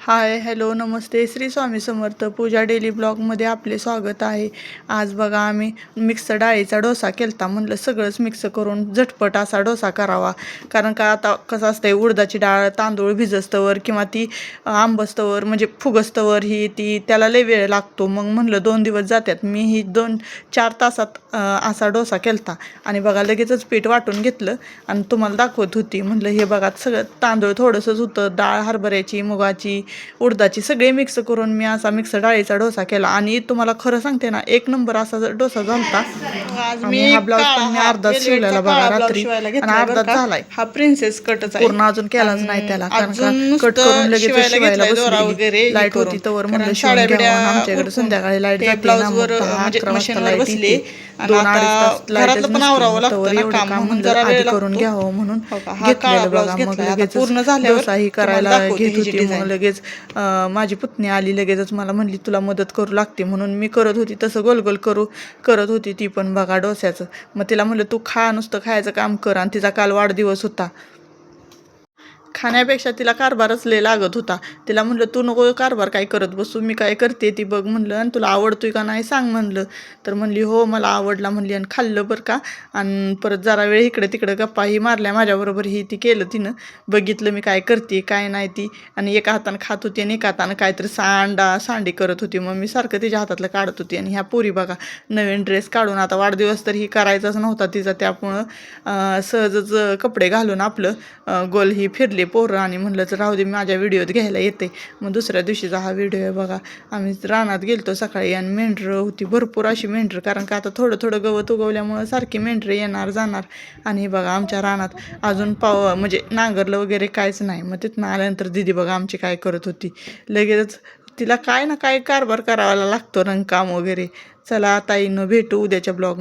हाय, hello, नमस्ते. श्री स्वामी समर्थ. पूजा daily ब्लॉगमध्ये आपले स्वागत आहे. आज बघा आम्ही मिक्स डाळीचा डोसा केलता. म्हणलं सगळंच मिक्स करून झटपट असा डोसा करावा. कारण का आता कसं असतंय, उडदाची डाळ तांदूळ भिजस्तवर किंवा ती आंबस्तवर म्हणजे फुगस्तवर ही ती त्याला लय वेळ लागतो. मग म्हणलं 2 दिवस जातात. मी ही 2-4 तासात असा डोसा केलता. आणि बघा लगेचच पीठ वाटून घेतलं आणि तुम्हाला दाखवत होती. म्हणलं हे बघा सगळं तांदूळ थोडंसंच होतं, डाळ हरभऱ्याची, मुगाची, उडदाची सगळे मिक्स करून मी असा मिक्स डाळीचा डोसा केला. आणि तुम्हाला खरं सांगते ना, 1 नंबर असा डोसा झालता. आज आणि मी हा ब्लाऊज पण मी अर्धाच शिवलेला बघा रात्री आणि अर्धाच झालाय. हा प्रिन्सेस कटच आहे. पूर्ण अजून केलाच नाही त्याला, कारण का अजून कट करून लगेच शिवायला दोरा वगैरे बसलेली. हे लाईट करून. होती तवर कारण म्हणलं शिवून साड्या घ्यावं. आणि आमच्याकडे उरकून संध्याकाळी लाईट ते जाते ना, ब्लाऊजवर मग 10-11 म्हणजे वाजता मशीनवर लाईट बसले येते. आणि 2-2.5 आता तास घरातलं लाईटच पण नसते. आवरावं मग लागतं तवर ना एवढं काम, काम म्हणून म्हणलं जरा आधी वेळ करून लागतो. घ्यावं म्हणून हो का, हा काळा घेतलेलं ब्लाऊज बघा. मग घेतलाय. आता लगेच पूर्ण झाल्यावर डोसाही तुम्हाला करायला दाखवते घेत ही जी होती. मग डिझाईन. लगेच माझी पुतणी आली. लगेचच मला म्हणली तुला मदत करू लागते, म्हणून मी करत होती तसं गोल गोल करत होती ती पण बघा डोस्याचं. मग तिला म्हणलं तू खा, नुसतं खायचं काम कर. आणि तिचा काल वाढदिवस होता. खाण्यापेक्षा तिला कारभारच लय लागत होता. तिला म्हणलं तू नको कारभार काय करत बसू, मी काय करते ती बघ म्हणलं, आणि तुला आवडतोय का नाही सांग म्हणलं. तर म्हणली हो मला आवडला म्हणली. आणि खाल्लं बरं का. आणि परत जरा वेळ इकडे तिकडे गप्पाही मारल्या माझ्याबरोबर. ही ती केलं तिनं, बघितलं मी काय करते काय नाही ती. आणि एका हातानं खात होती आणि एका हातानं काहीतरी सांडी करत होती. मग मी सारखं तिच्या हातातलं काढत होती. आणि ह्या पोरी बघा नवीन ड्रेस काढून, आता वाढदिवस तर ही करायचाच नव्हता तिचा, त्यामुळं सहजच कपडे घालून आपलं गोल ही फिरले पोरं. आणि म्हणलं तर राहू दे, माझ्या व्हिडिओत घ्यायला येते. मग दुसऱ्या दिवशीचा हा व्हिडिओ आहे बघा. आम्ही रानात गेलतो सकाळी आणि मेंढरं होती भरपूर अशी मेंढरं, कारण का आता थोडं थोडं गवत उगवल्यामुळं सारखी मेंढरं येणार जाणार. आणि बघा आमच्या रानात अजून म्हणजे नांगरलं वगैरे काहीच नाही. मग तिथनं आल्यानंतर दिदी बघा आमची काय करत होती. लगेच तिला काय ना काय कारभार करायला लागतो, रंगकाम वगैरे. चला ताईनं भेटू उद्याच्या ब्लॉग.